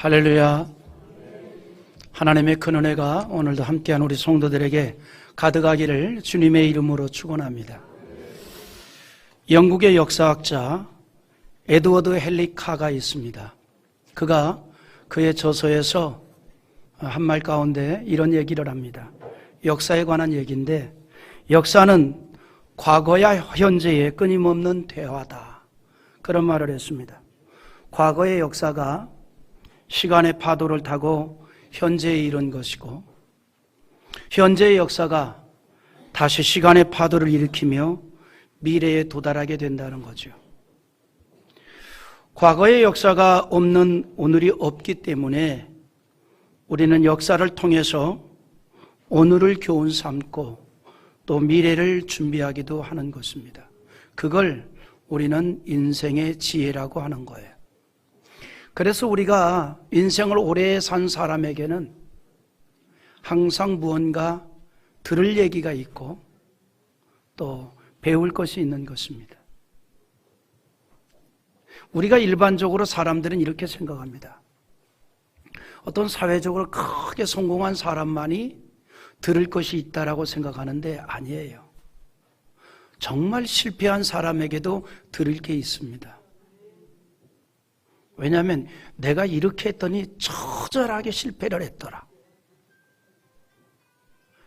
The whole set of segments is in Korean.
할렐루야. 하나님의 큰 은혜가 오늘도 함께한 우리 성도들에게 가득하기를 주님의 이름으로 축원합니다. 영국의 역사학자 에드워드 헨리 카가 있습니다. 그가 그의 저서에서 한 말 가운데 이런 얘기를 합니다. 역사에 관한 얘기인데, 역사는 과거와 현재의 끊임없는 대화다, 그런 말을 했습니다. 과거의 역사가 시간의 파도를 타고 현재에 이른 것이고, 현재의 역사가 다시 시간의 파도를 일으키며 미래에 도달하게 된다는 거죠. 과거의 역사가 없는 오늘이 없기 때문에 우리는 역사를 통해서 오늘을 교훈 삼고 또 미래를 준비하기도 하는 것입니다. 그걸 우리는 인생의 지혜라고 하는 거예요. 그래서 우리가 인생을 오래 산 사람에게는 항상 무언가 들을 얘기가 있고 또 배울 것이 있는 것입니다. 우리가 일반적으로 사람들은 이렇게 생각합니다. 어떤 사회적으로 크게 성공한 사람만이 들을 것이 있다라고 생각하는데 아니에요. 정말 실패한 사람에게도 들을 게 있습니다. 왜냐하면 내가 이렇게 했더니 처절하게 실패를 했더라.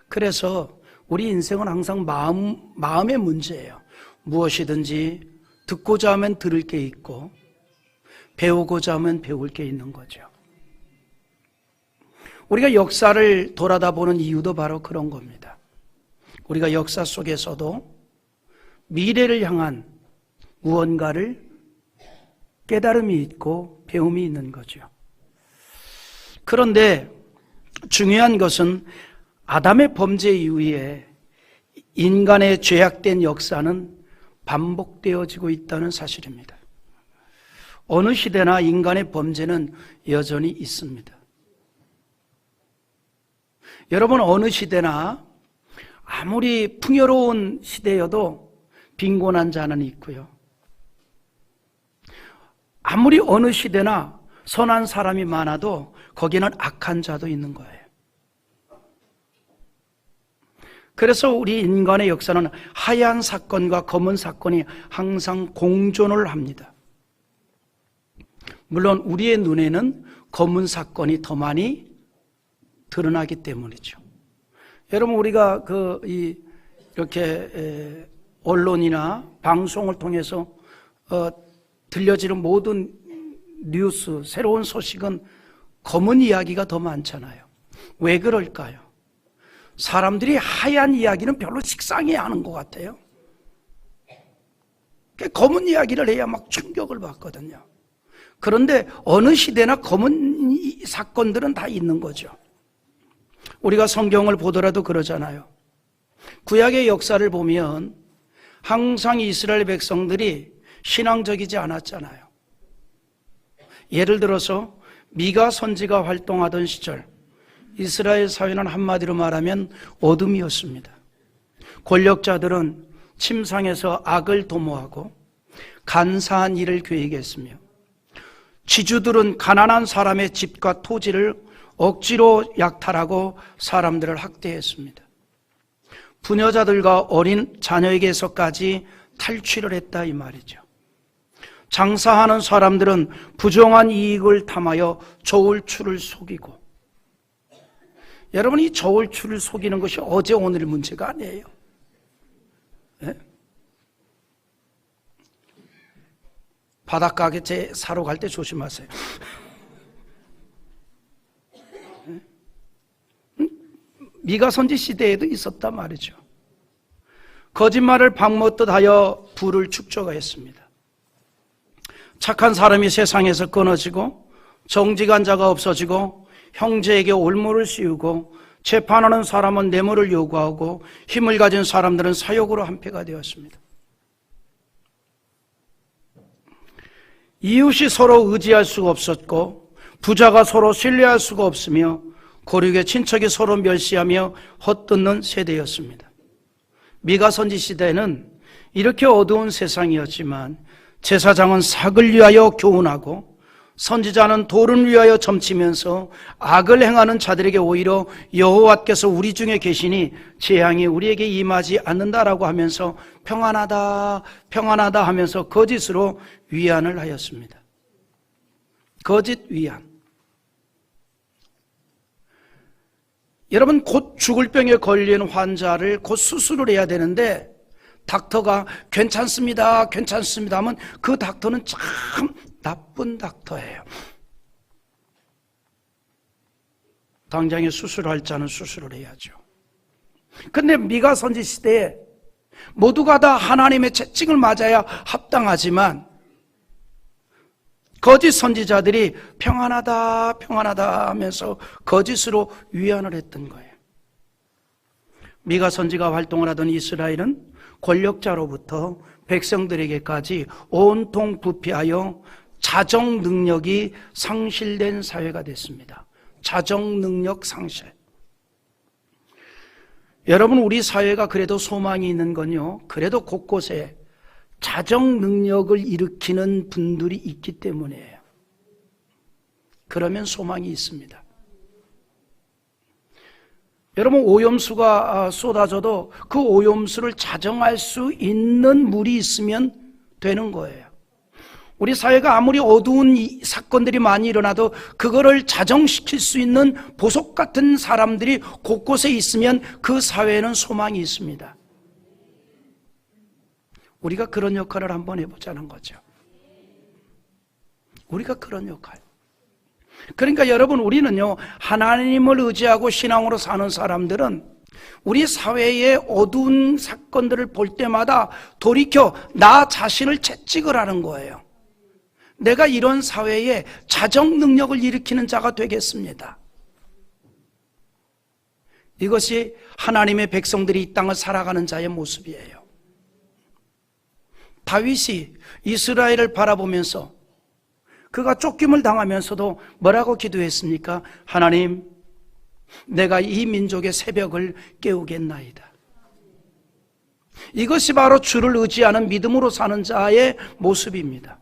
그래서 우리 인생은 항상 마음의 문제예요. 무엇이든지 듣고자 하면 들을 게 있고 배우고자 하면 배울 게 있는 거죠. 우리가 역사를 돌아다 보는 이유도 바로 그런 겁니다. 우리가 역사 속에서도 미래를 향한 무언가를 깨달음이 있고 배움이 있는 거죠. 그런데 중요한 것은 아담의 범죄 이후에 인간의 죄악된 역사는 반복되어지고 있다는 사실입니다. 어느 시대나 인간의 범죄는 여전히 있습니다. 여러분, 어느 시대나 아무리 풍요로운 시대여도 빈곤한 자는 있고요. 아무리 어느 시대나 선한 사람이 많아도 거기는 악한 자도 있는 거예요. 그래서 우리 인간의 역사는 하얀 사건과 검은 사건이 항상 공존을 합니다. 물론 우리의 눈에는 검은 사건이 더 많이 드러나기 때문이죠. 여러분, 우리가 이렇게 언론이나 방송을 통해서 들려지는 모든 뉴스, 새로운 소식은 검은 이야기가 더 많잖아요. 왜 그럴까요? 사람들이 하얀 이야기는 별로 식상해 하는 것 같아요. 검은 이야기를 해야 막 충격을 받거든요. 그런데 어느 시대나 검은 사건들은 다 있는 거죠. 우리가 성경을 보더라도 그러잖아요. 구약의 역사를 보면 항상 이스라엘 백성들이 신앙적이지 않았잖아요. 예를 들어서 미가 선지가 활동하던 시절 이스라엘 사회는 한마디로 말하면 어둠이었습니다. 권력자들은 침상에서 악을 도모하고 간사한 일을 계획했으며 지주들은 가난한 사람의 집과 토지를 억지로 약탈하고 사람들을 학대했습니다. 부녀자들과 어린 자녀에게서까지 탈취를 했다, 이 말이죠. 장사하는 사람들은 부정한 이익을 탐하여 저울추를 속이고, 여러분, 이 저울추를 속이는 것이 어제 오늘의 문제가 아니에요. 네? 바닷가에 사러 갈 때 조심하세요. 미가 선지 시대에도 있었단 말이죠. 거짓말을 방먹듯 하여 부를 축적했습니다. 착한 사람이 세상에서 끊어지고 정직한 자가 없어지고 형제에게 올무를 씌우고 재판하는 사람은 뇌물을 요구하고 힘을 가진 사람들은 사욕으로 한패가 되었습니다. 이웃이 서로 의지할 수가 없었고 부자가 서로 신뢰할 수가 없으며 고륙의 친척이 서로 멸시하며 헛뜯는 세대였습니다. 미가 선지 시대에는 이렇게 어두운 세상이었지만 제사장은 삭을 위하여 교훈하고 선지자는 도를 위하여 점치면서 악을 행하는 자들에게 오히려 여호와께서 우리 중에 계시니 재앙이 우리에게 임하지 않는다라고 하면서 평안하다 평안하다 하면서 거짓으로 위안을 하였습니다. 거짓 위안. 여러분, 곧 죽을 병에 걸린 환자를 곧 수술을 해야 되는데 닥터가 괜찮습니다 괜찮습니다 하면 그 닥터는 참 나쁜 닥터예요. 당장에 수술할 자는 수술을 해야죠. 근데 미가 선지 시대에 모두가 다 하나님의 채찍을 맞아야 합당하지만 거짓 선지자들이 평안하다 평안하다 하면서 거짓으로 위안을 했던 거예요. 미가 선지가 활동을 하던 이스라엘은 권력자로부터 백성들에게까지 온통 부패하여 자정 능력이 상실된 사회가 됐습니다. 자정 능력 상실. 여러분, 우리 사회가 그래도 소망이 있는 건요, 그래도 곳곳에 자정 능력을 일으키는 분들이 있기 때문이에요. 그러면 소망이 있습니다. 여러분, 오염수가 쏟아져도 그 오염수를 자정할 수 있는 물이 있으면 되는 거예요. 우리 사회가 아무리 어두운 사건들이 많이 일어나도 그거를 자정시킬 수 있는 보석 같은 사람들이 곳곳에 있으면 그 사회에는 소망이 있습니다. 우리가 그런 역할을 한번 해보자는 거죠. 우리가 그런 역할. 그러니까 여러분, 우리는요, 하나님을 의지하고 신앙으로 사는 사람들은 우리 사회의 어두운 사건들을 볼 때마다 돌이켜 나 자신을 채찍을 하는 거예요. 내가 이런 사회에 자정 능력을 일으키는 자가 되겠습니다. 이것이 하나님의 백성들이 이 땅을 살아가는 자의 모습이에요. 다윗이 이스라엘을 바라보면서 그가 쫓김을 당하면서도 뭐라고 기도했습니까? 하나님, 내가 이 민족의 새벽을 깨우겠나이다. 이것이 바로 주를 의지하는 믿음으로 사는 자의 모습입니다.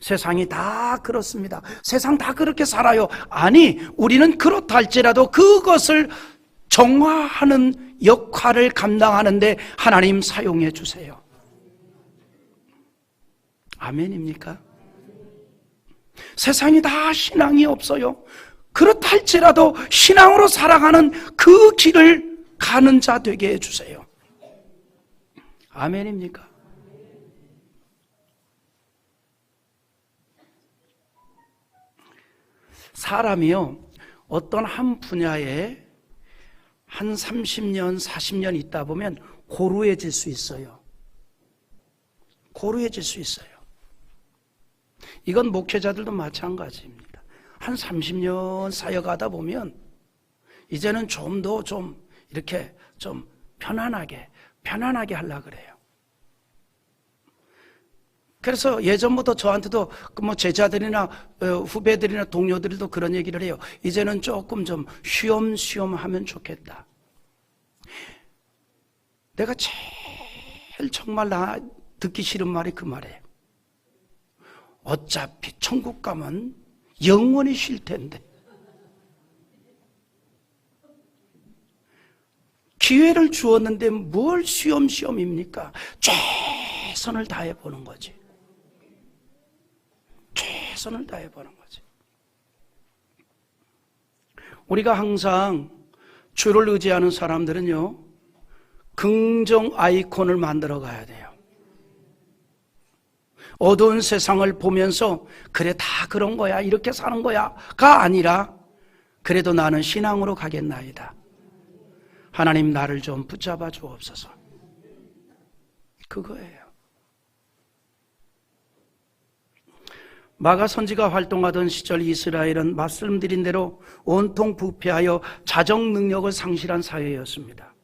세상이 다 그렇습니다. 세상 다 그렇게 살아요. 아니, 우리는 그렇다 할지라도 그것을 정화하는 역할을 감당하는데 하나님 사용해 주세요. 아멘입니까? 세상이 다 신앙이 없어요. 그렇다 할지라도 신앙으로 살아가는 그 길을 가는 자 되게 해주세요. 아멘입니까? 사람이요, 어떤 한 분야에 한 30년, 40년 있다 보면 고루해질 수 있어요. 고루해질 수 있어요. 이건 목회자들도 마찬가지입니다. 한 30년 사역하다 보면 이제는 좀 더 이렇게 좀 편안하게 하려고 그래요. 그래서 예전부터 저한테도 뭐 제자들이나 후배들이나 동료들도 그런 얘기를 해요. 이제는 조금 좀 쉬엄쉬엄 하면 좋겠다. 내가 제일 정말 듣기 싫은 말이 그 말이에요. 어차피 천국 가면 영원히 쉴 텐데 기회를 주었는데 뭘 쉬엄쉬엄입니까? 최선을 다해보는 거지. 최선을 다해보는 거지. 우리가 항상 주를 의지하는 사람들은요, 긍정 아이콘을 만들어 가야 돼요. 어두운 세상을 보면서 그래 다 그런 거야, 이렇게 사는 거야가 아니라 그래도 나는 신앙으로 가겠나이다. 하나님 나를 좀 붙잡아 주옵소서. 그거예요. 마가 선지가 활동하던 시절 이스라엘은 말씀드린 대로 온통 부패하여 자정 능력을 상실한 사회였습니다.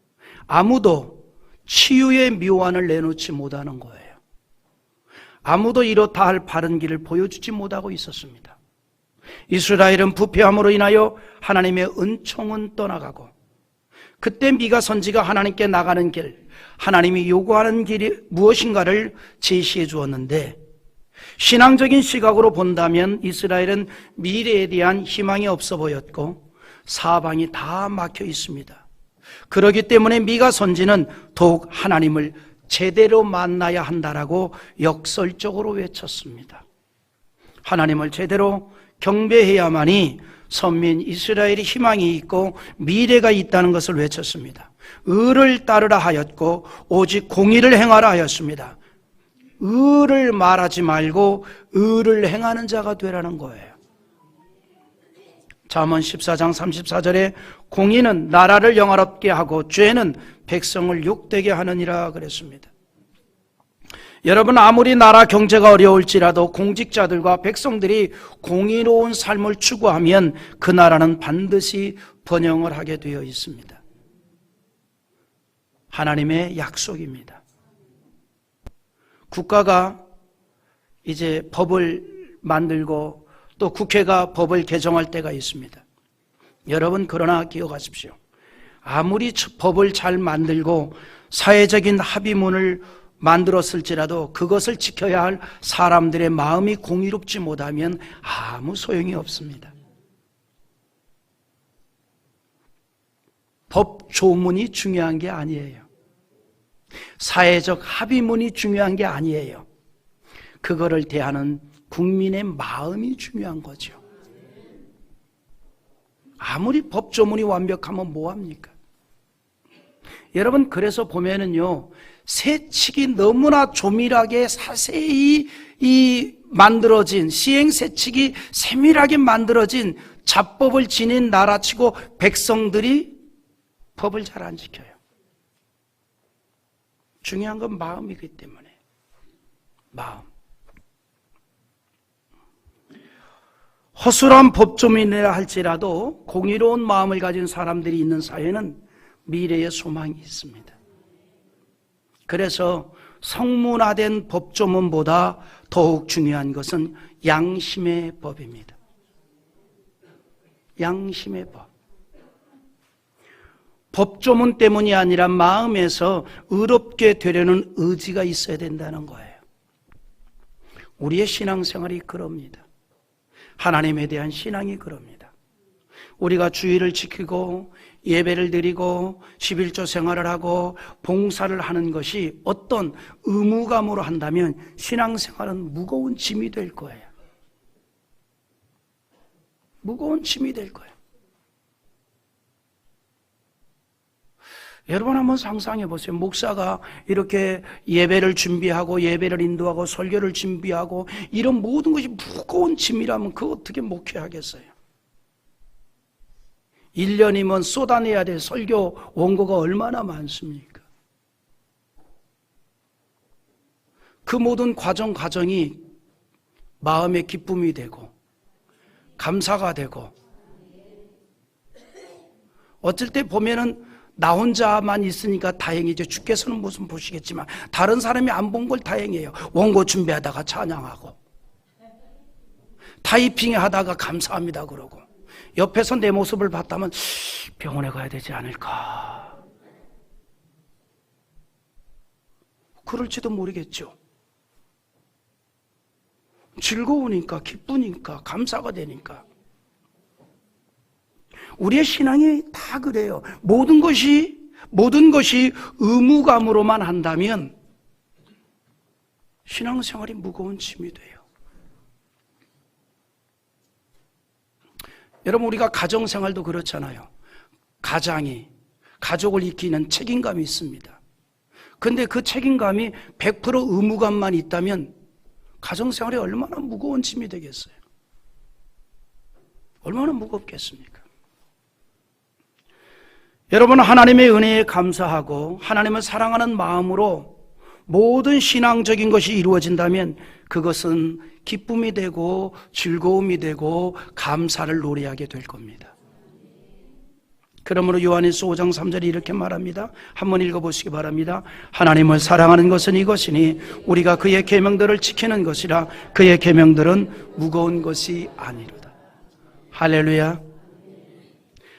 아무도 치유의 묘안을 내놓지 못하는 거예요. 아무도 이렇다 할 바른 길을 보여주지 못하고 있었습니다. 이스라엘은 부패함으로 인하여 하나님의 은총은 떠나가고, 그때 미가 선지가 하나님께 나가는 길, 하나님이 요구하는 길이 무엇인가를 제시해 주었는데, 신앙적인 시각으로 본다면 이스라엘은 미래에 대한 희망이 없어 보였고 사방이 다 막혀 있습니다. 그렇기 때문에 미가 선지는 더욱 하나님을 제대로 만나야 한다라고 역설적으로 외쳤습니다. 하나님을 제대로 경배해야만이 선민 이스라엘이 희망이 있고 미래가 있다는 것을 외쳤습니다. 의를 따르라 하였고 오직 공의를 행하라 하였습니다. 의를 말하지 말고 의를 행하는 자가 되라는 거예요. 잠언 14장 34절에 공의는 나라를 영화롭게 하고 죄는 백성을 욕되게 하느니라 그랬습니다. 여러분, 아무리 나라 경제가 어려울지라도 공직자들과 백성들이 공의로운 삶을 추구하면 그 나라는 반드시 번영을 하게 되어 있습니다. 하나님의 약속입니다. 국가가 이제 법을 만들고 또 국회가 법을 개정할 때가 있습니다. 여러분, 그러나 기억하십시오. 아무리 법을 잘 만들고 사회적인 합의문을 만들었을지라도 그것을 지켜야 할 사람들의 마음이 공의롭지 못하면 아무 소용이 없습니다. 법 조문이 중요한 게 아니에요. 사회적 합의문이 중요한 게 아니에요. 그거를 대하는 국민의 마음이 중요한 거죠. 아무리 법 조문이 완벽하면 뭐합니까? 여러분, 그래서 보면은요, 세칙이 너무나 조밀하게 자세히 만들어진, 시행세칙이 세밀하게 만들어진 자법을 지닌 나라치고 백성들이 법을 잘 안 지켜요. 중요한 건 마음이기 때문에. 마음. 허술한 법조문이라 할지라도 공의로운 마음을 가진 사람들이 있는 사회는 미래의 소망이 있습니다. 그래서 성문화된 법조문보다 더욱 중요한 것은 양심의 법입니다. 양심의 법. 법조문 때문이 아니라 마음에서 의롭게 되려는 의지가 있어야 된다는 거예요. 우리의 신앙생활이 그럽니다. 하나님에 대한 신앙이 그럽니다. 우리가 주의를 지키고 예배를 드리고 11조 생활을 하고 봉사를 하는 것이 어떤 의무감으로 한다면 신앙생활은 무거운 짐이 될 거예요. 무거운 짐이 될 거예요. 여러분 한번 상상해 보세요. 목사가 이렇게 예배를 준비하고 예배를 인도하고 설교를 준비하고 이런 모든 것이 무거운 짐이라면 그거 어떻게 목회하겠어요? 1년이면 쏟아내야 될 설교 원고가 얼마나 많습니까? 그 모든 과정이 마음의 기쁨이 되고 감사가 되고 어쩔 때 보면은 나 혼자만 있으니까 다행이죠. 주께서는 무슨 보시겠지만 다른 사람이 안 본 걸 다행이에요. 원고 준비하다가 찬양하고 타이핑 하다가 감사합니다 그러고 옆에서 내 모습을 봤다면 병원에 가야 되지 않을까, 그럴지도 모르겠죠. 즐거우니까, 기쁘니까, 감사가 되니까. 우리의 신앙이 다 그래요. 모든 것이 의무감으로만 한다면 신앙생활이 무거운 짐이 돼요. 여러분, 우리가 가정생활도 그렇잖아요. 가족을 이기는 책임감이 있습니다. 그런데 그 책임감이 100% 의무감만 있다면 가정생활이 얼마나 무거운 짐이 되겠어요? 얼마나 무겁겠습니까? 여러분, 하나님의 은혜에 감사하고 하나님을 사랑하는 마음으로 모든 신앙적인 것이 이루어진다면 그것은 기쁨이 되고 즐거움이 되고 감사를 노래하게 될 겁니다. 그러므로 요한일서 5장 3절에 이렇게 말합니다. 한번 읽어보시기 바랍니다. 하나님을 사랑하는 것은 이것이니 우리가 그의 계명들을 지키는 것이라. 그의 계명들은 무거운 것이 아니로다. 할렐루야.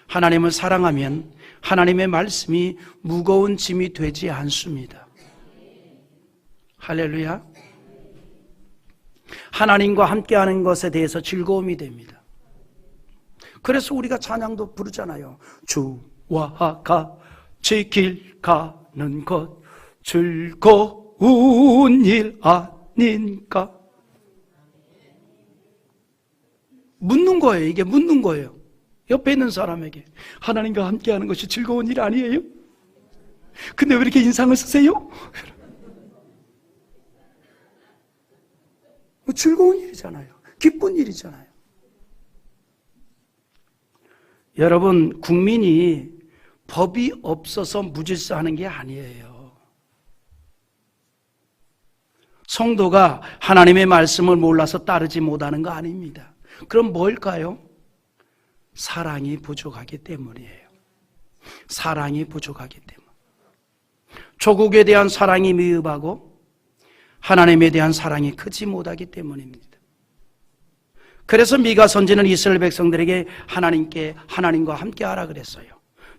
하나님을 사랑하면 하나님의 말씀이 무거운 짐이 되지 않습니다. 할렐루야. 하나님과 함께하는 것에 대해서 즐거움이 됩니다. 그래서 우리가 찬양도 부르잖아요. 주와 같이 길 가는 것 즐거운 일 아닌가? 묻는 거예요. 이게 묻는 거예요. 옆에 있는 사람에게 하나님과 함께하는 것이 즐거운 일 아니에요? 근데 왜 이렇게 인상을 쓰세요? 즐거운 일이잖아요. 기쁜 일이잖아요. 여러분, 국민이 법이 없어서 무질서하는 게 아니에요. 성도가 하나님의 말씀을 몰라서 따르지 못하는 거 아닙니다. 그럼 뭘까요? 사랑이 부족하기 때문이에요. 사랑이 부족하기 때문. 조국에 대한 사랑이 미흡하고 하나님에 대한 사랑이 크지 못하기 때문입니다. 그래서 미가 선지는 이스라엘 백성들에게 하나님과 함께하라 그랬어요.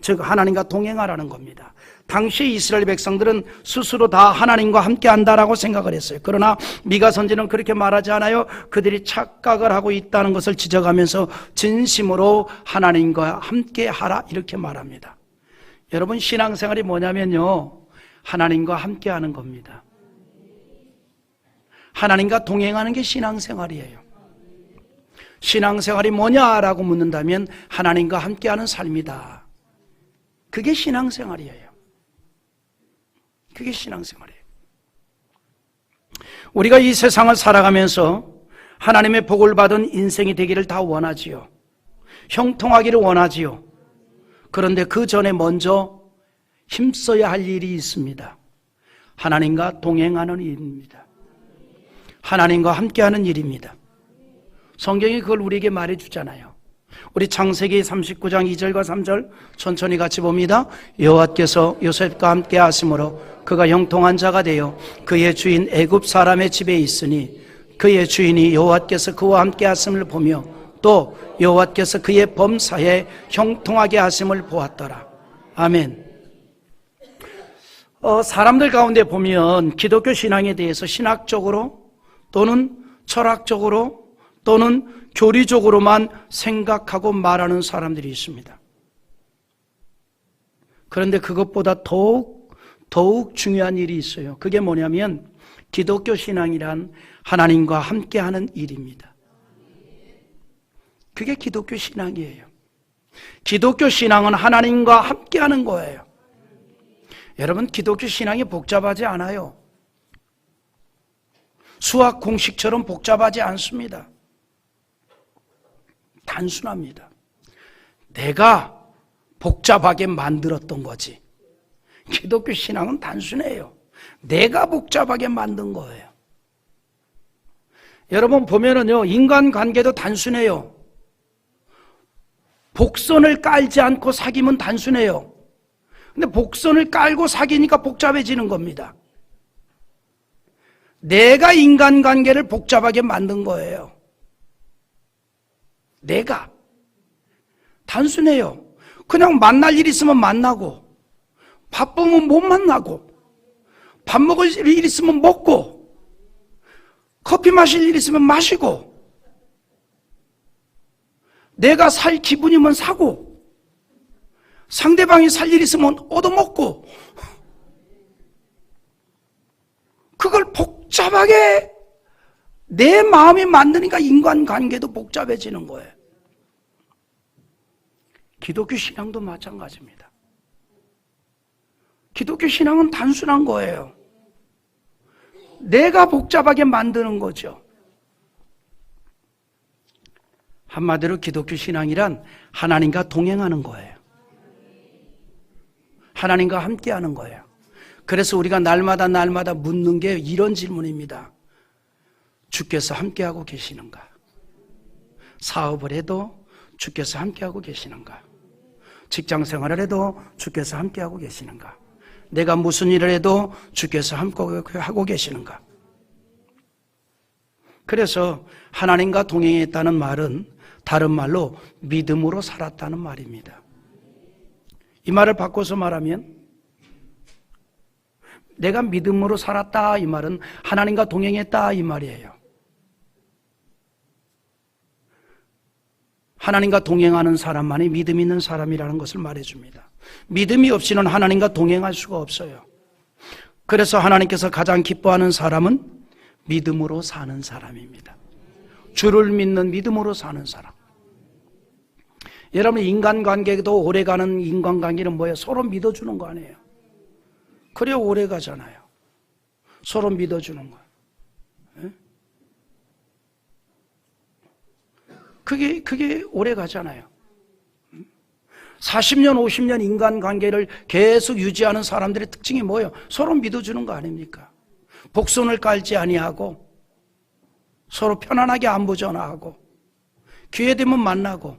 즉 하나님과 동행하라는 겁니다. 당시 이스라엘 백성들은 스스로 다 하나님과 함께한다라고 생각을 했어요. 그러나 미가 선지는 그렇게 말하지 않아요. 그들이 착각을 하고 있다는 것을 지적하면서 진심으로 하나님과 함께하라 이렇게 말합니다. 여러분, 신앙생활이 뭐냐면요, 하나님과 함께하는 겁니다. 하나님과 동행하는 게 신앙생활이에요. 신앙생활이 뭐냐라고 묻는다면 하나님과 함께하는 삶이다. 그게 신앙생활이에요. 그게 신앙생활이에요. 우리가 이 세상을 살아가면서 하나님의 복을 받은 인생이 되기를 다 원하지요. 형통하기를 원하지요. 그런데 그 전에 먼저 힘써야 할 일이 있습니다. 하나님과 동행하는 일입니다. 하나님과 함께하는 일입니다. 성경이 그걸 우리에게 말해주잖아요. 우리 창세기 39장 2절과 3절 천천히 같이 봅니다. 여호와께서 요셉과 함께 하심으로 그가 형통한 자가 되어 그의 주인 애굽 사람의 집에 있으니 그의 주인이 여호와께서 그와 함께 하심을 보며 또 여호와께서 그의 범사에 형통하게 하심을 보았더라. 아멘. 사람들 가운데 보면 기독교 신앙에 대해서 신학적으로 또는 철학적으로 또는 교리적으로만 생각하고 말하는 사람들이 있습니다. 그런데 그것보다 더욱 중요한 일이 있어요. 그게 뭐냐면 기독교 신앙이란 하나님과 함께하는 일입니다. 그게 기독교 신앙이에요. 기독교 신앙은 하나님과 함께하는 거예요. 여러분, 기독교 신앙이 복잡하지 않아요. 수학 공식처럼 복잡하지 않습니다. 단순합니다. 내가 복잡하게 만들었던 거지. 기독교 신앙은 단순해요. 내가 복잡하게 만든 거예요. 여러분 보면은요, 인간관계도 단순해요. 복선을 깔지 않고 사귀면 단순해요. 근데 복선을 깔고 사귀니까 복잡해지는 겁니다. 내가 인간관계를 복잡하게 만든 거예요. 내가 단순해요. 그냥 만날 일 있으면 만나고, 바쁘면 못 만나고, 밥 먹을 일 있으면 먹고, 커피 마실 일 있으면 마시고, 내가 살 기분이면 사고, 상대방이 살 일 있으면 얻어먹고, 그걸 복잡하게 내 마음이 만드니까 인간관계도 복잡해지는 거예요. 기독교 신앙도 마찬가지입니다. 기독교 신앙은 단순한 거예요. 내가 복잡하게 만드는 거죠. 한마디로 기독교 신앙이란 하나님과 동행하는 거예요. 하나님과 함께하는 거예요. 그래서 우리가 날마다 묻는 게 이런 질문입니다. 주께서 함께하고 계시는가? 사업을 해도 주께서 함께하고 계시는가? 직장 생활을 해도 주께서 함께하고 계시는가? 내가 무슨 일을 해도 주께서 함께하고 계시는가? 그래서 하나님과 동행했다는 말은 다른 말로 믿음으로 살았다는 말입니다. 이 말을 바꿔서 말하면 내가 믿음으로 살았다 이 말은 하나님과 동행했다 이 말이에요. 하나님과 동행하는 사람만이 믿음 있는 사람이라는 것을 말해줍니다. 믿음이 없이는 하나님과 동행할 수가 없어요. 그래서 하나님께서 가장 기뻐하는 사람은 믿음으로 사는 사람입니다. 주를 믿는 믿음으로 사는 사람. 여러분, 인간관계도 오래가는 인간관계는 뭐예요? 서로 믿어주는 거 아니에요? 그래야 오래가잖아요. 서로 믿어주는 거. 그게 오래가잖아요. 40년, 50년 인간관계를 계속 유지하는 사람들의 특징이 뭐예요? 서로 믿어주는 거 아닙니까? 복선을 깔지 아니하고 서로 편안하게 안부 전화하고 기회 되면 만나고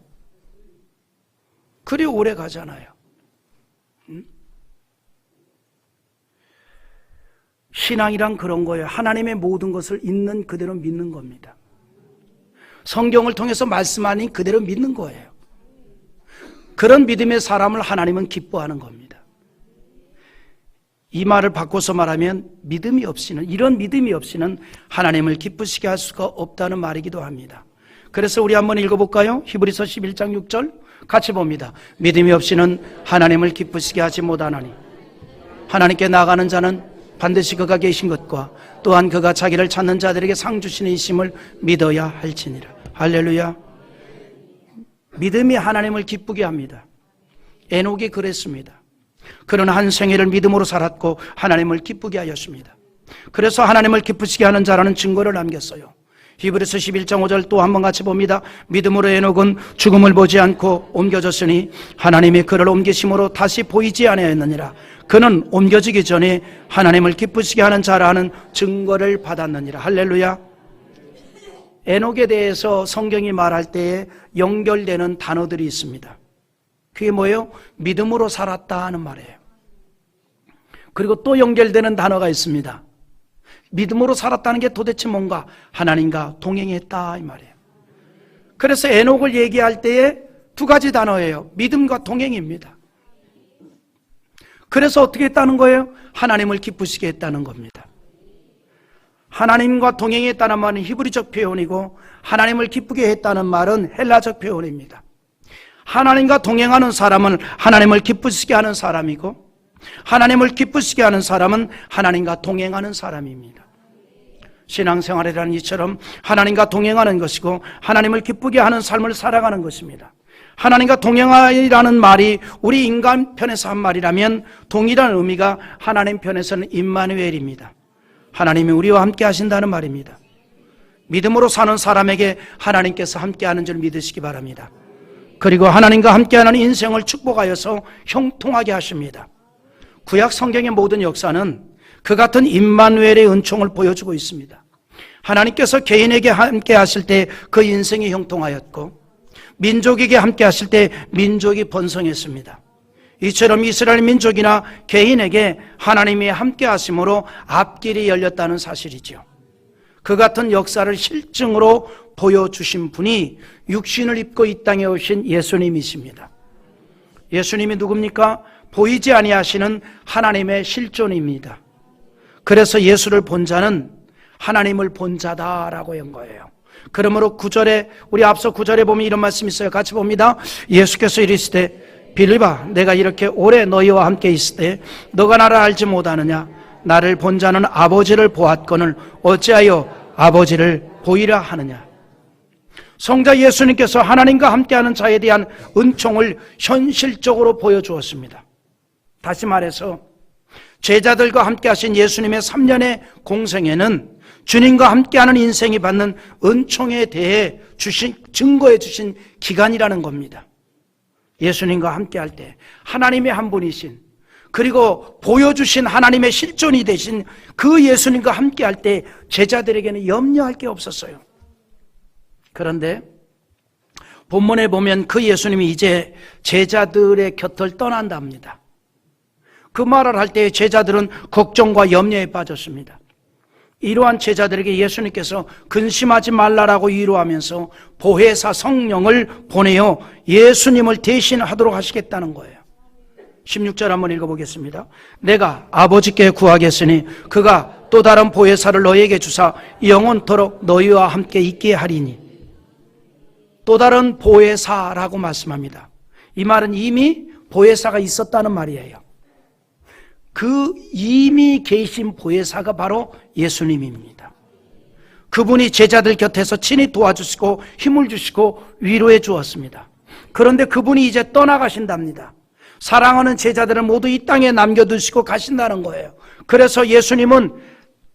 그래 오래 가잖아요. 신앙이란 그런 거예요. 하나님의 모든 것을 있는 그대로 믿는 겁니다. 성경을 통해서 말씀하니 그대로 믿는 거예요. 그런 믿음의 사람을 하나님은 기뻐하는 겁니다. 이 말을 바꿔서 말하면 믿음이 없이는, 이런 믿음이 없이는 하나님을 기쁘시게 할 수가 없다는 말이기도 합니다. 그래서 우리 한번 읽어볼까요? 히브리서 11장 6절 같이 봅니다. 믿음이 없이는 하나님을 기쁘시게 하지 못하나니 하나님께 나아가는 자는 반드시 그가 계신 것과 또한 그가 자기를 찾는 자들에게 상 주시는 이심을 믿어야 할지니라. 할렐루야. 믿음이 하나님을 기쁘게 합니다. 에녹이 그랬습니다. 그는 한 생애를 믿음으로 살았고 하나님을 기쁘게 하였습니다. 그래서 하나님을 기쁘시게 하는 자라는 증거를 남겼어요. 히브리서 11장 5절 또 한번 같이 봅니다. 믿음으로 에녹은 죽음을 보지 않고 옮겨졌으니 하나님이 그를 옮기심으로 다시 보이지 아니하였느니라. 그는 옮겨지기 전에 하나님을 기쁘시게 하는 자라는 증거를 받았느니라. 할렐루야. 에녹에 대해서 성경이 말할 때에 연결되는 단어들이 있습니다. 그게 뭐예요? 믿음으로 살았다 하는 말이에요. 그리고 또 연결되는 단어가 있습니다. 믿음으로 살았다는 게 도대체 뭔가? 하나님과 동행했다 이 말이에요. 그래서 에녹을 얘기할 때에 두 가지 단어예요. 믿음과 동행입니다. 그래서 어떻게 했다는 거예요? 하나님을 기쁘시게 했다는 겁니다. 하나님과 동행했다는 말은 히브리적 표현이고 하나님을 기쁘게 했다는 말은 헬라적 표현입니다. 하나님과 동행하는 사람은 하나님을 기쁘시게 하는 사람이고 하나님을 기쁘시게 하는 사람은 하나님과 동행하는 사람입니다. 신앙생활이라는 이처럼 하나님과 동행하는 것이고 하나님을 기쁘게 하는 삶을 살아가는 것입니다. 하나님과 동행하라는 말이 우리 인간 편에서 한 말이라면 동일한 의미가 하나님 편에서는 임마누엘입니다. 하나님이 우리와 함께 하신다는 말입니다. 믿음으로 사는 사람에게 하나님께서 함께하는 줄 믿으시기 바랍니다. 그리고 하나님과 함께하는 인생을 축복하여서 형통하게 하십니다. 구약 성경의 모든 역사는 그 같은 임마누엘의 은총을 보여주고 있습니다. 하나님께서 개인에게 함께 하실 때 그 인생이 형통하였고 민족에게 함께 하실 때 민족이 번성했습니다. 이처럼 이스라엘 민족이나 개인에게 하나님이 함께 하심으로 앞길이 열렸다는 사실이죠. 그 같은 역사를 실증으로 보여주신 분이 육신을 입고 이 땅에 오신 예수님이십니다. 예수님이 누굽니까? 보이지 아니하시는 하나님의 실존입니다. 그래서 예수를 본 자는 하나님을 본 자다라고 한 거예요. 그러므로 9절에 우리 앞서 9절에 보면 이런 말씀이 있어요. 같이 봅니다. 예수께서 이르시되 빌립아 내가 이렇게 오래 너희와 함께 있을 때 너가 나를 알지 못하느냐? 나를 본 자는 아버지를 보았거늘 어찌하여 아버지를 보이라 하느냐? 성자 예수님께서 하나님과 함께하는 자에 대한 은총을 현실적으로 보여주었습니다. 다시 말해서 제자들과 함께 하신 예수님의 3년의 공생에는 주님과 함께하는 인생이 받는 은총에 대해 증거해 주신 기간이라는 겁니다. 예수님과 함께할 때 하나님의 한 분이신 그리고 보여주신 하나님의 실존이 되신 그 예수님과 함께할 때 제자들에게는 염려할 게 없었어요. 그런데 본문에 보면 그 예수님이 이제 제자들의 곁을 떠난답니다. 그 말을 할 때 제자들은 걱정과 염려에 빠졌습니다. 이러한 제자들에게 예수님께서 근심하지 말라라고 위로하면서 보혜사 성령을 보내어 예수님을 대신하도록 하시겠다는 거예요. 16절 한번 읽어보겠습니다. 내가 아버지께 구하겠으니 그가 또 다른 보혜사를 너희에게 주사 영원토록 너희와 함께 있게 하리니. 또 다른 보혜사라고 말씀합니다. 이 말은 이미 보혜사가 있었다는 말이에요. 그 이미 계신 보혜사가 바로 예수님입니다. 그분이 제자들 곁에서 친히 도와주시고 힘을 주시고 위로해 주었습니다. 그런데 그분이 이제 떠나가신답니다. 사랑하는 제자들을 모두 이 땅에 남겨두시고 가신다는 거예요. 그래서 예수님은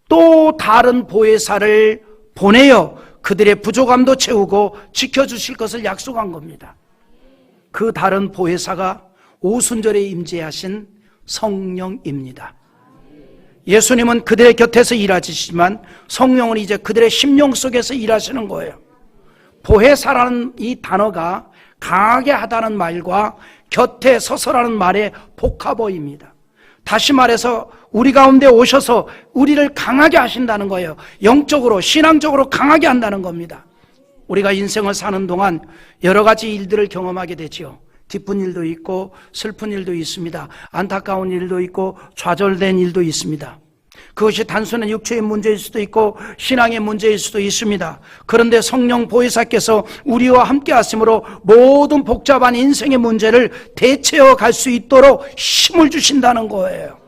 또 다른 보혜사를 보내어 그들의 부족함도 채우고 지켜주실 것을 약속한 겁니다. 그 다른 보혜사가 오순절에 임재하신 성령입니다. 예수님은 그들의 곁에서 일하시지만 성령은 이제 그들의 심령 속에서 일하시는 거예요. 보혜사라는 이 단어가 강하게 하다는 말과 곁에 서서라는 말의 복합어입니다. 다시 말해서 우리 가운데 오셔서 우리를 강하게 하신다는 거예요. 영적으로, 신앙적으로 강하게 한다는 겁니다. 우리가 인생을 사는 동안 여러 가지 일들을 경험하게 되지요. 기쁜 일도 있고 슬픈 일도 있습니다. 안타까운 일도 있고 좌절된 일도 있습니다. 그것이 단순한 육체의 문제일 수도 있고 신앙의 문제일 수도 있습니다. 그런데 성령 보혜사께서 우리와 함께 하심으로 모든 복잡한 인생의 문제를 대체해 갈 수 있도록 힘을 주신다는 거예요.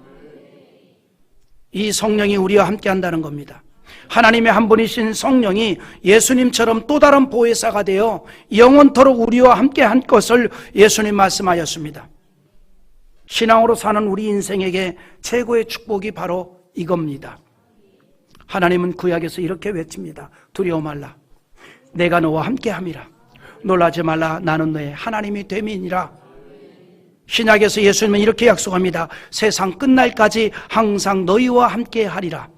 이 성령이 우리와 함께 한다는 겁니다. 하나님의 한 분이신 성령이 예수님처럼 또 다른 보혜사가 되어 영원토록 우리와 함께 한 것을 예수님 말씀하였습니다. 신앙으로 사는 우리 인생에게 최고의 축복이 바로 이겁니다. 하나님은 구약에서 이렇게 외칩니다. 두려워 말라. 내가 너와 함께 함이라. 놀라지 말라. 나는 너의 하나님이 됨이니라. 신약에서 예수님은 이렇게 약속합니다. 세상 끝날까지 항상 너희와 함께 하리라.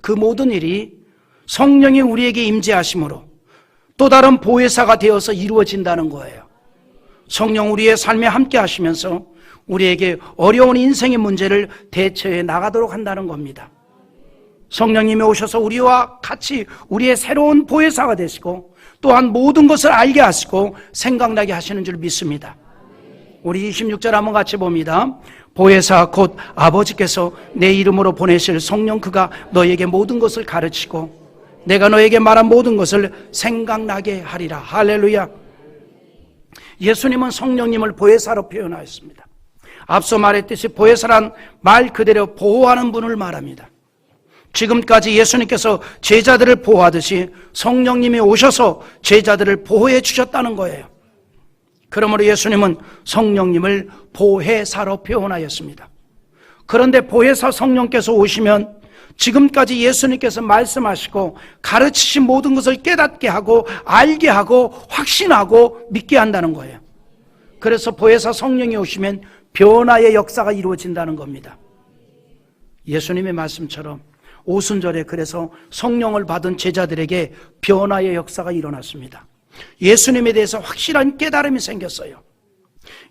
그 모든 일이 성령이 우리에게 임재하심으로 또 다른 보혜사가 되어서 이루어진다는 거예요. 성령 우리의 삶에 함께 하시면서 우리에게 어려운 인생의 문제를 대처해 나가도록 한다는 겁니다. 성령님이 오셔서 우리와 같이 우리의 새로운 보혜사가 되시고 또한 모든 것을 알게 하시고 생각나게 하시는 줄 믿습니다. 우리 26절 한번 같이 봅니다. 보혜사 곧 아버지께서 내 이름으로 보내실 성령 그가 너에게 모든 것을 가르치고 내가 너에게 말한 모든 것을 생각나게 하리라. 할렐루야. 예수님은 성령님을 보혜사로 표현하였습니다. 앞서 말했듯이 보혜사란 말 그대로 보호하는 분을 말합니다. 지금까지 예수님께서 제자들을 보호하듯이 성령님이 오셔서 제자들을 보호해 주셨다는 거예요. 그러므로 예수님은 성령님을 보혜사로 표현하였습니다. 그런데 보혜사 성령께서 오시면 지금까지 예수님께서 말씀하시고 가르치신 모든 것을 깨닫게 하고 알게 하고 확신하고 믿게 한다는 거예요. 그래서 보혜사 성령이 오시면 변화의 역사가 이루어진다는 겁니다. 예수님의 말씀처럼 오순절에 그래서 성령을 받은 제자들에게 변화의 역사가 일어났습니다. 예수님에 대해서 확실한 깨달음이 생겼어요.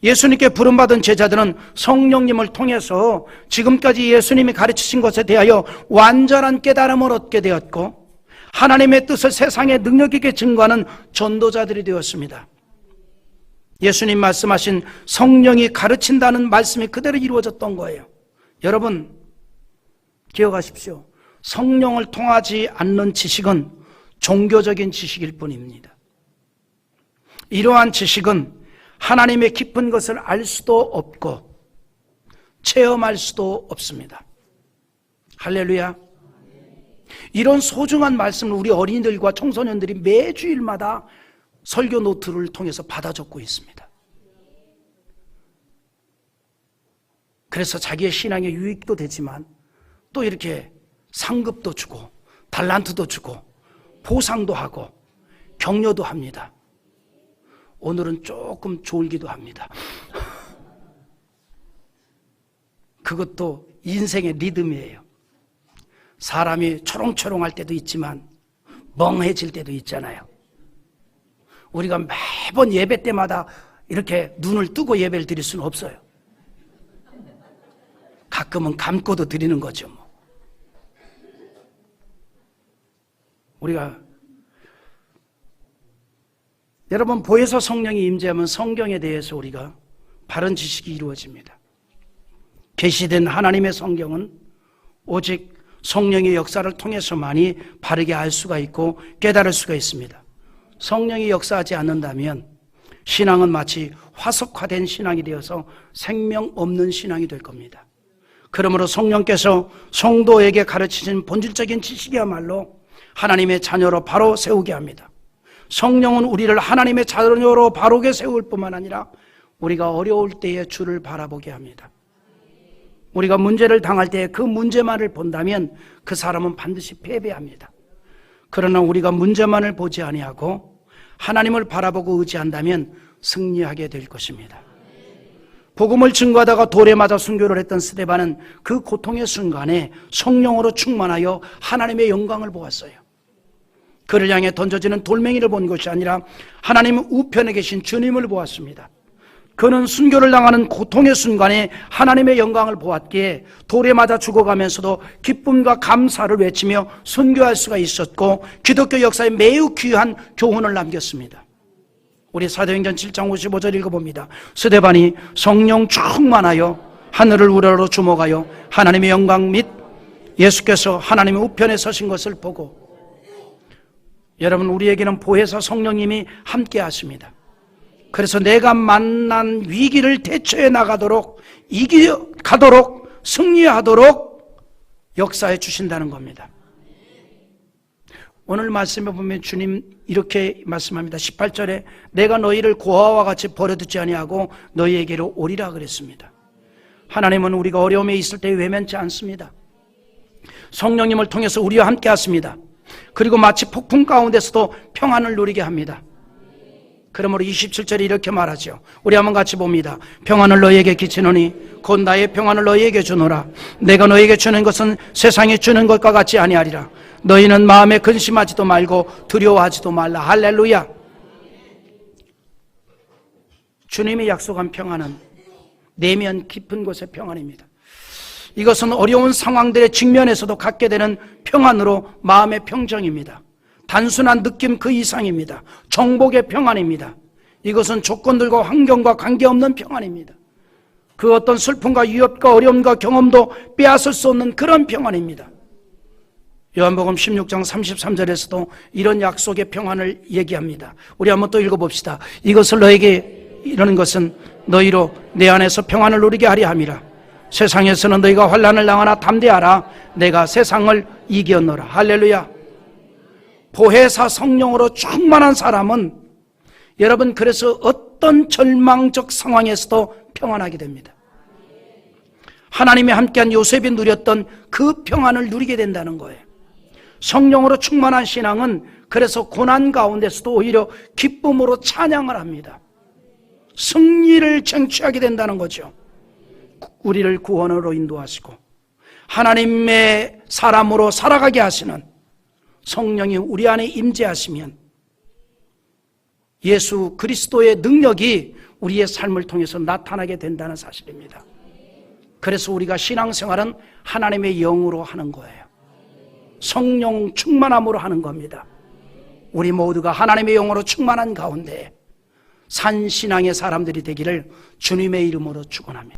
예수님께 부름받은 제자들은 성령님을 통해서 지금까지 예수님이 가르치신 것에 대하여 완전한 깨달음을 얻게 되었고 하나님의 뜻을 세상에 능력 있게 증거하는 전도자들이 되었습니다. 예수님 말씀하신 성령이 가르친다는 말씀이 그대로 이루어졌던 거예요. 여러분 기억하십시오. 성령을 통하지 않는 지식은 종교적인 지식일 뿐입니다. 이러한 지식은 하나님의 깊은 것을 알 수도 없고 체험할 수도 없습니다. 할렐루야. 이런 소중한 말씀을 우리 어린이들과 청소년들이 매주일마다 설교 노트를 통해서 받아 적고 있습니다. 그래서 자기의 신앙에 유익도 되지만 또 이렇게 상급도 주고 달란트도 주고 보상도 하고 격려도 합니다. 오늘은 조금 졸기도 합니다. 그것도 인생의 리듬이에요. 사람이 초롱초롱할 때도 있지만 멍해질 때도 있잖아요. 우리가 매번 예배 때마다 이렇게 눈을 뜨고 예배를 드릴 수는 없어요. 가끔은 감고도 드리는 거죠. 우리가 여러분 보혜사 성령이 임재하면 성경에 대해서 우리가 바른 지식이 이루어집니다. 계시된 하나님의 성경은 오직 성령의 역사를 통해서만이 바르게 알 수가 있고 깨달을 수가 있습니다. 성령이 역사하지 않는다면 신앙은 마치 화석화된 신앙이 되어서 생명 없는 신앙이 될 겁니다. 그러므로 성령께서 성도에게 가르치신 본질적인 지식이야말로 하나님의 자녀로 바로 세우게 합니다. 성령은 우리를 하나님의 자녀로 바르게 세울 뿐만 아니라 우리가 어려울 때에 주를 바라보게 합니다. 우리가 문제를 당할 때 그 문제만을 본다면 그 사람은 반드시 패배합니다. 그러나 우리가 문제만을 보지 아니하고 하나님을 바라보고 의지한다면 승리하게 될 것입니다. 복음을 증거하다가 돌에 맞아 순교를 했던 스데반은 그 고통의 순간에 성령으로 충만하여 하나님의 영광을 보았어요. 그를 향해 던져지는 돌멩이를 본 것이 아니라 하나님 우편에 계신 주님을 보았습니다. 그는 순교를 당하는 고통의 순간에 하나님의 영광을 보았기에 돌에 맞아 죽어가면서도 기쁨과 감사를 외치며 순교할 수가 있었고 기독교 역사에 매우 귀한 교훈을 남겼습니다. 우리 사도행전 7장 55절 읽어봅니다. 스데반이 성령 충만하여 하늘을 우러러 주목하여 하나님의 영광 및 예수께서 하나님의 우편에 서신 것을 보고. 여러분, 우리에게는 보혜사 성령님이 함께 하십니다. 그래서 내가 만난 위기를 대처해 나가도록, 이겨가도록, 승리하도록 역사해 주신다는 겁니다. 오늘 말씀에 보면 주님 이렇게 말씀합니다. 18절에 내가 너희를 고아와 같이 버려두지 아니하고 너희에게로 오리라 그랬습니다. 하나님은 우리가 어려움에 있을 때 외면치 않습니다. 성령님을 통해서 우리와 함께 하십니다. 그리고 마치 폭풍 가운데서도 평안을 누리게 합니다. 그러므로 27절에 이렇게 말하죠. 우리 한번 같이 봅니다. 평안을 너희에게 끼치노니 곧 나의 평안을 너희에게 주노라. 내가 너희에게 주는 것은 세상이 주는 것과 같지 아니하리라. 너희는 마음에 근심하지도 말고 두려워하지도 말라. 할렐루야. 주님이 약속한 평안은 내면 깊은 곳의 평안입니다. 이것은 어려운 상황들의 직면에서도 갖게 되는 평안으로 마음의 평정입니다. 단순한 느낌 그 이상입니다. 정복의 평안입니다. 이것은 조건들과 환경과 관계없는 평안입니다. 그 어떤 슬픔과 위협과 어려움과 경험도 빼앗을 수 없는 그런 평안입니다. 요한복음 16장 33절에서도 이런 약속의 평안을 얘기합니다. 우리 한번 또 읽어봅시다. 이것을 너에게 이르는 것은 너희로 내 안에서 평안을 누리게 하려 함이라. 세상에서는 너희가 환난을 당하나 담대하라. 내가 세상을 이겼노라. 할렐루야. 보혜사 성령으로 충만한 사람은 여러분 그래서 어떤 절망적 상황에서도 평안하게 됩니다. 하나님이 함께한 요셉이 누렸던 그 평안을 누리게 된다는 거예요. 성령으로 충만한 신앙은 그래서 고난 가운데서도 오히려 기쁨으로 찬양을 합니다. 승리를 쟁취하게 된다는 거죠. 우리를 구원으로 인도하시고 하나님의 사람으로 살아가게 하시는 성령이 우리 안에 임재하시면 예수 그리스도의 능력이 우리의 삶을 통해서 나타나게 된다는 사실입니다. 그래서 우리가 신앙생활은 하나님의 영으로 하는 거예요. 성령 충만함으로 하는 겁니다. 우리 모두가 하나님의 영으로 충만한 가운데 산신앙의 사람들이 되기를 주님의 이름으로 축원합니다.